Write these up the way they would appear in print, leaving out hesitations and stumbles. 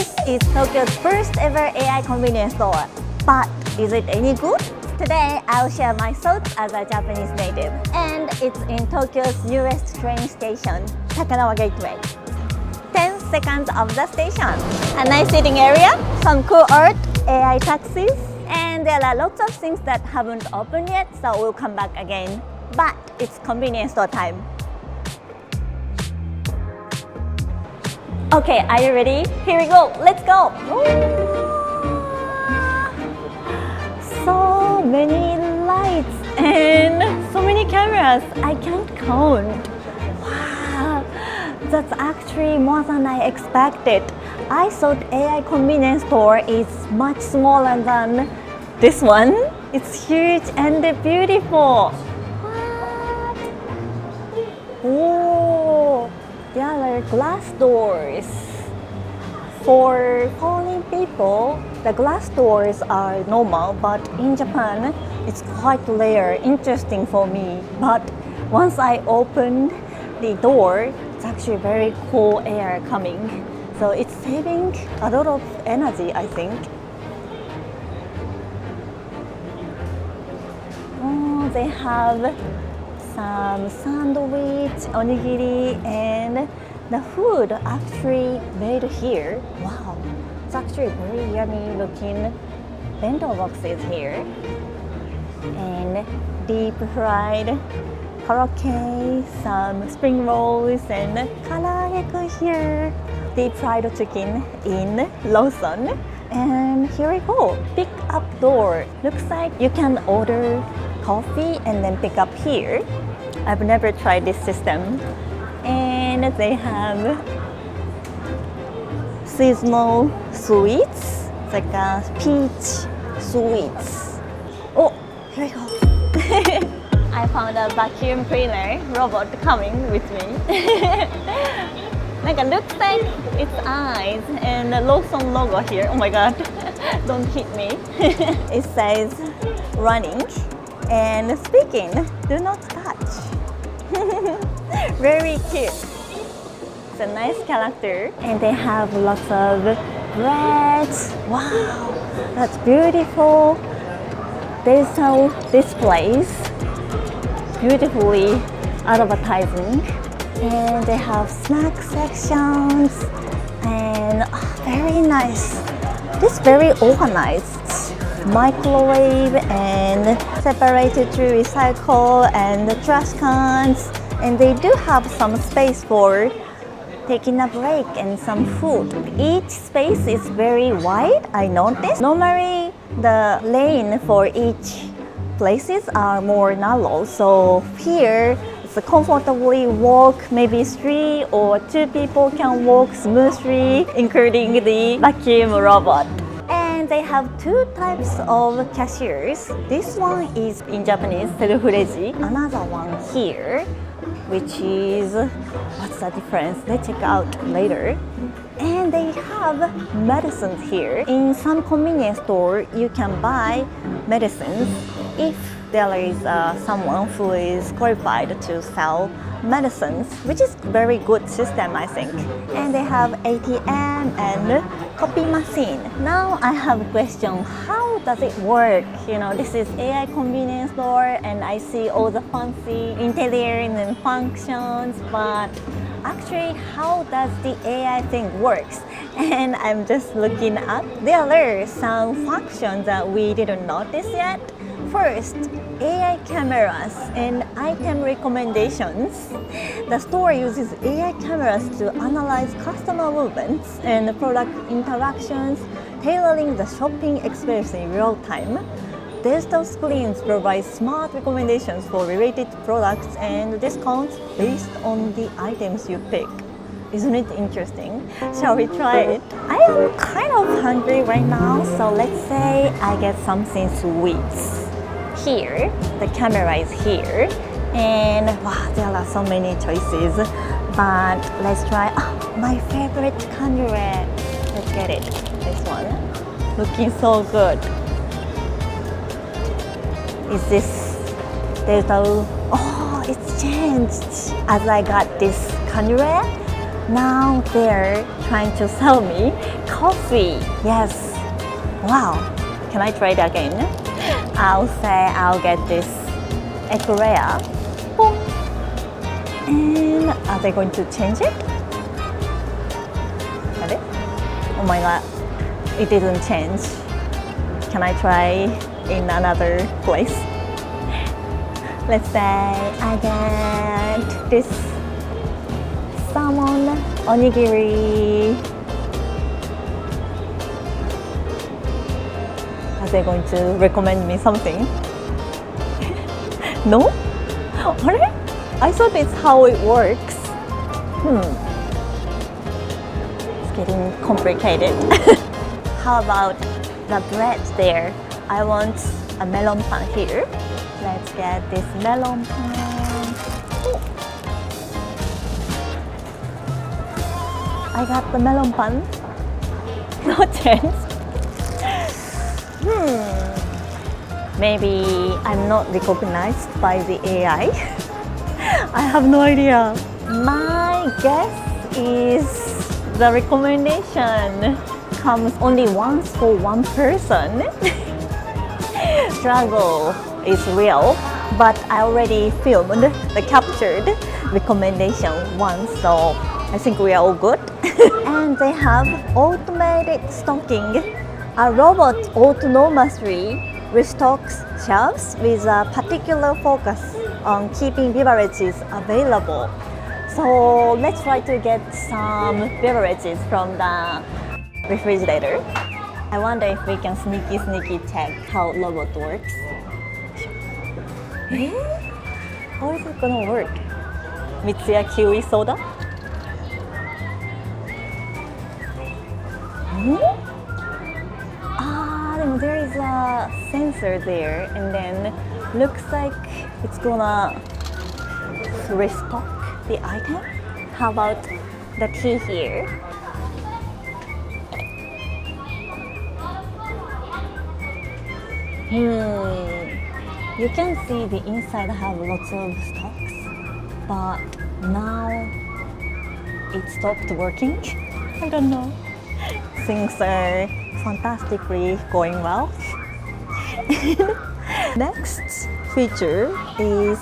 This is Tokyo's first ever AI convenience store. But is it any good? Today, I'll share my thoughts as a Japanese native. And it's in Tokyo's newest train station, Takanawa Gateway. 10 seconds of the station. A nice sitting area, some cool art, AI taxis, and there are lots of things that haven't opened yet, so we'll come back again. But it's convenience store time. Okay, are you ready? Here we go, let's go! So many lights and so many cameras, I can't count. Wow, that's actually more than I expected. I thought AI convenience store is much smaller than this one. It's huge and beautiful. What? Oh, there are glass doors. For foreign people, the glass doors are normal, but in Japan, it's quite rare, interesting for me. But once I opened the door, it's actually very cool air coming. So it's saving a lot of energy, I think. Oh, they have some sandwich, onigiri, and the food actually made here. Wow, it's actually very yummy looking bento boxes here. And deep fried karaage, some spring rolls, and karaage here. Deep fried chicken in Lawson. And here we go, pick up door. Looks like you can order coffee and then pick up here. I've never tried this system. And they have seasonal sweets. It's like a peach sweets. Oh, here we go. I found a vacuum cleaner robot coming with me. Like it looks like its eyes and the Lawson logo here. Oh my god, don't hit me. It says running and speaking, do not touch. Very cute. It's a nice character. And they have lots of breads. Wow, that's beautiful. Digital displays, beautifully advertising. And they have snack sections and very nice. This is very organized. Microwave and separated to recycle and the trash cans. And they do have some space for taking a break and some food. Each space is very wide, I noticed. Normally, the lane for each places are more narrow. So here, it's a comfortably walk, maybe 3 or 2 people can walk smoothly, including the vacuum robot. And they have 2 types of cashiers. This one is in Japanese, self-reji. Another one here, which is, what's the difference? Let's check out later. And they have medicines here. In some convenience store, you can buy medicines if there is someone who is qualified to sell medicines, which is very good system, I think. And they have ATM and copy machine. Now I have a question, how does it work? You know, this is AI convenience store and I see all the fancy interior and functions, but actually how does the AI thing works? And I'm just looking up. There are some functions that we didn't notice yet. First, AI cameras and item recommendations. The store uses AI cameras to analyze customer movements and product interactions, tailoring the shopping experience in real time. Digital screens provide smart recommendations for related products and discounts based on the items you pick. Isn't it interesting? Shall we try it? I am kind of hungry right now, so let's say I get something sweet. Here, the camera is here, and wow, there are so many choices. But let's try my favorite camera. Let's get it. This one, looking so good. Is this digital? Oh, it's changed as I got this camera. Now there trying to sell me coffee. Yes. Wow. Can I try it again? I'll say I'll get this eclair. Boom. And are they going to change it? Got it? Oh my god. It didn't change. Can I try in another place? Let's say I get this salmon onigiri. Are they going to recommend me something? No? I thought it's how it works. It's getting complicated. How about the bread there? I want a melon pan here. Let's get this melon pan. Ooh. I got the melon pan. No chance. Maybe I'm not recognized by the AI. I have no idea. My guess is the recommendation comes only once for one person. Struggle is real, but I already filmed the captured recommendation once, so I think we are all good. And they have automated stocking. A robot autonomously restocks shelves with a particular focus on keeping beverages available. So let's try to get some beverages from the refrigerator. I wonder if we can sneaky check how robot works. How is it gonna work? Mitsuya Kiwi soda? There is a sensor there, and then looks like it's gonna restock the item. How about the tea here? You can see the inside have lots of stocks, but now it stopped working. I don't know. Things are fantastically going well. Next feature is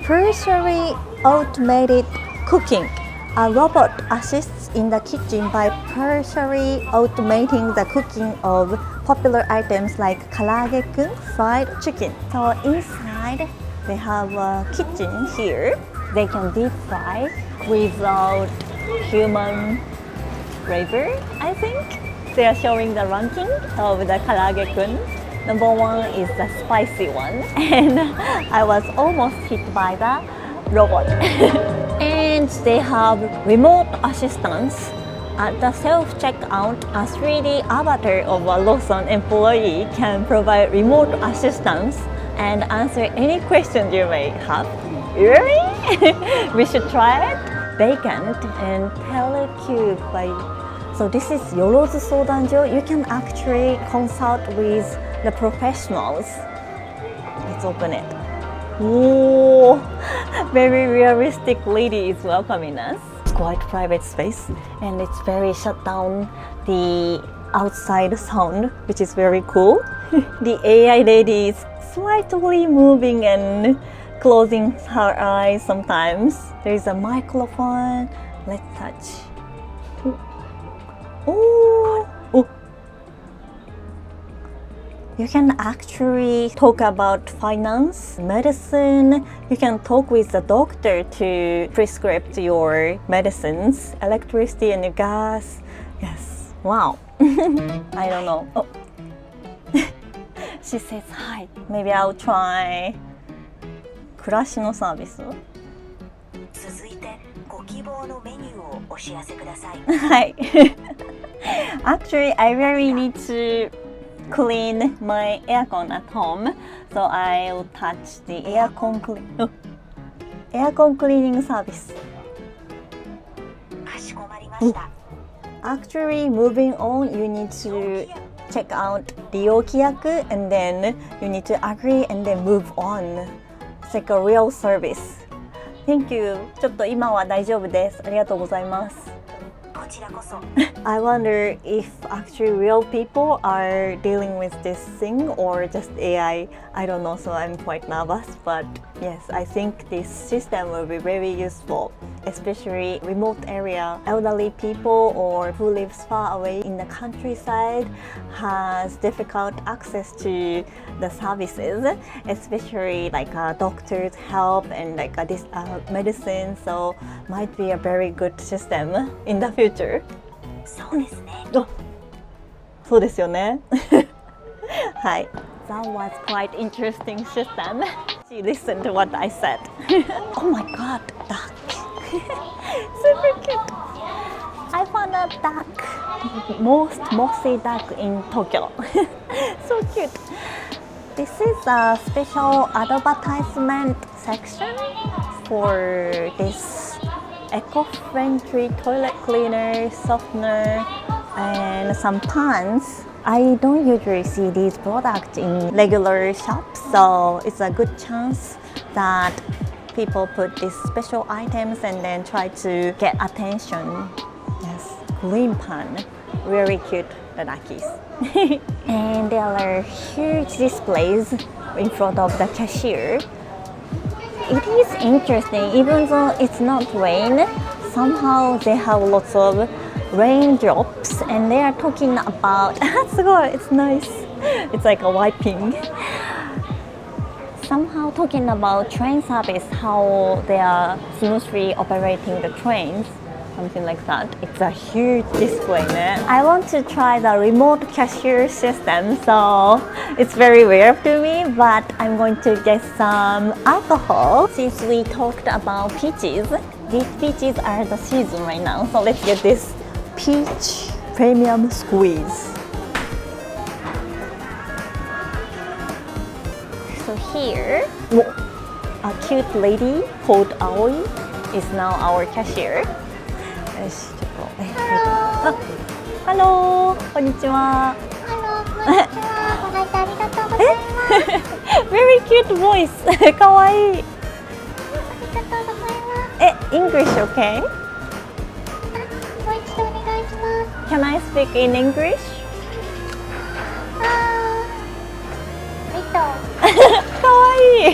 partially automated cooking. A robot assists in the kitchen by partially automating the cooking of popular items like karaage-kun, fried chicken. So inside they have a kitchen here. They can deep fry without human labor, I think. They are showing the ranking of the karaage-kun. Number 1 is the spicy one, and I was almost hit by the robot. And they have remote assistance. At the self-checkout, a 3D avatar of a Lawson employee can provide remote assistance and answer any questions you may have. Really? We should try it? Vacant and telecube by... So this is Yorozu Sodanjo. You can actually consult with the professionals. Let's open it. Whoa! Very realistic lady is welcoming us. It's quite private space, and it's very shut down the outside sound, which is very cool. The AI lady is slightly moving and closing her eyes sometimes. There is a microphone. Let's touch. Oh. You can actually talk about finance, medicine. You can talk with the doctor to prescribe your medicines, electricity and gas. Yes. Wow. I don't know. Oh. She says hi. Maybe I'll try 暮らしのサービス。続いてご希望のメニューをお知らせください。はい。Actually, I really need to clean my aircon at home, so I'll touch the aircon cleaning service. かしこまりました。Actually, moving on, you need to check out 利用規約 and then you need to agree and then move on. It's like a real service. Thank you. ちょっと今は大丈夫です。ありがとうございます。こちらこそ。 I wonder if actually real people are dealing with this thing or just AI. I don't know, so I'm quite nervous. But yes, I think this system will be very useful, especially remote area. Elderly people or who lives far away in the countryside has difficult access to the services, especially like doctors' help and like this medicine. So might be a very good system in the future. そうですね。そうですよね。はい。That was quite interesting system. She listened to what I said. Oh my god, duck. Super cute. I found a duck. Most mossy duck in Tokyo. So cute. This is a special advertisement section for this eco-friendly toilet cleaner, softener, and some pans. I don't usually see these products in regular shops, so it's a good chance that people put these special items and then try to get attention. Yes, green pan, very cute, the duckies. And there are huge displays in front of the cashier. It is interesting, even though it's not rain, somehow they have lots of raindrops and they are talking about, it's nice. It's like a wiping. Somehow talking about train service, how they are smoothly operating the trains, something like that. It's a huge display, man. I want to try the remote cashier system, so it's very rare to me, but I'm going to get some alcohol. Since we talked about peaches, these peaches are the season right now, so let's get this peach premium squeeze. So here, a cute lady called Aoi is now our cashier. よし、ちょっとハロー、こんにちは。ハロー、こんにちは。ご来店ありがとうございます。Very cute voice. かわいい。ありがとうございます。English okay? もう一度お願いします。Can I speak in English? かわいい。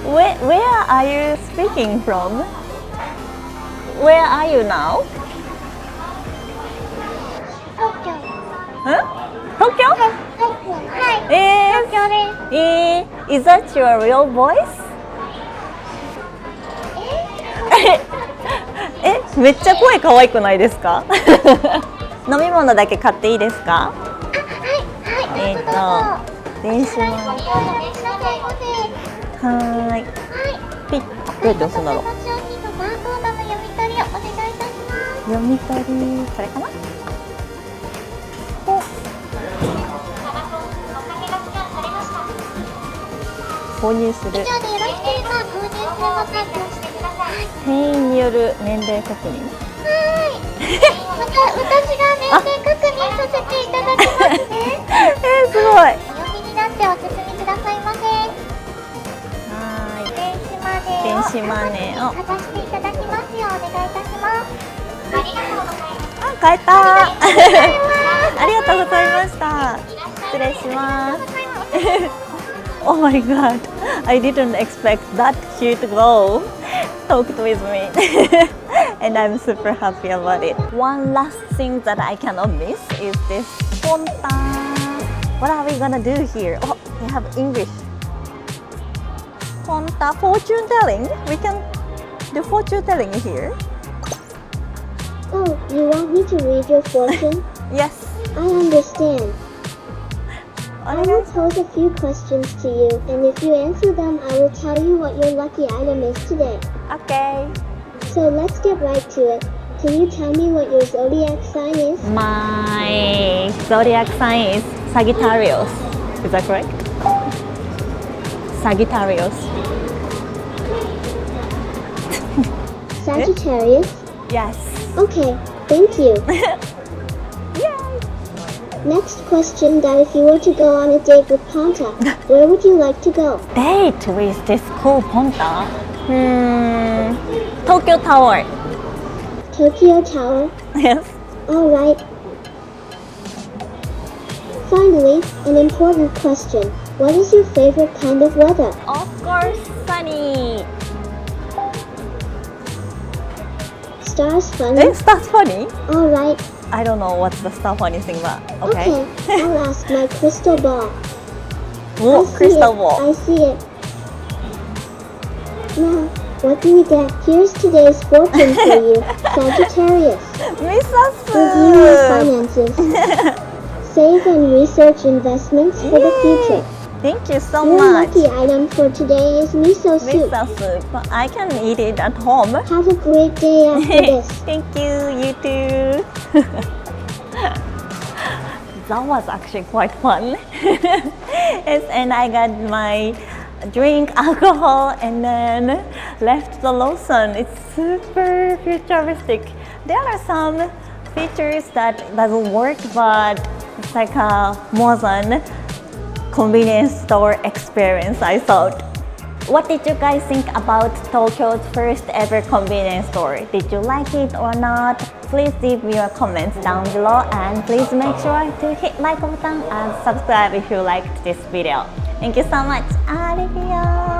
Where are you speaking from? Where are you now? 東京。東京？はい。東京です。Is that your real voice? めっちゃ声可愛くないですか？飲み物だけ買っていいですか？電子マネー。はい。ピッ。どうやって押すんだろう。読み取り、これかな？購入する。以上でよろしければ購入するボタンを押してください。店員による年齢確認。私が年齢確認させていただきますね。すごい。お読みになってお進みくださいませ。はい。電子マネーをかざしていただきますようお願いいたします。ありがとうございます。買えた。ありがとうございました。失礼します。Oh my god, I didn't expect that cute girl talked with me. And I'm super happy about it. One last thing that I cannot miss is this Ponta. What are we gonna do here? Oh, we have English. Ponta, fortune telling. We can do fortune telling here. Oh, you want me to read your fortune? Yes. I understand. I will pose a few questions to you, and if you answer them, I will tell you what your lucky item is today. Okay. So let's get right to it. Can you tell me what your zodiac sign is? My zodiac sign is Sagittarius. Is that correct? Sagittarius. Sagittarius? Yes. Okay, thank you. Yay! Next question, that if you were to go on a date with Ponta, where would you like to go? Date with this cool Ponta. Tokyo Tower. Tokyo Tower? Yes. Alright. Finally, an important question. What is your favorite kind of weather? Of course, sunny. Stars funny? That's funny. Alright. I don't know what's the stuff funny thing, but okay. Okay, I'll ask my crystal ball. Whoa, I see crystal it. ball. I see it. Now, what do we get? Here's today's fortune for you, Sagittarius. Review your finances. Save and research investments for the future. Thank you so Your much. lucky item for today is miso soup. Miso soup. I can eat it at home. Have a great day after this. Thank you. You too. That was actually quite fun. Yes, and I got my drink, alcohol, and then left the Lawson. It's super futuristic. There are some features that doesn't work, but it's like a more than convenience store experience, I thought. What did you guys think about Tokyo's first ever convenience store? Did you like it or not? Please leave your comments down below, and please make sure to hit like button and subscribe if you liked this video. Thank you so much. Arigato.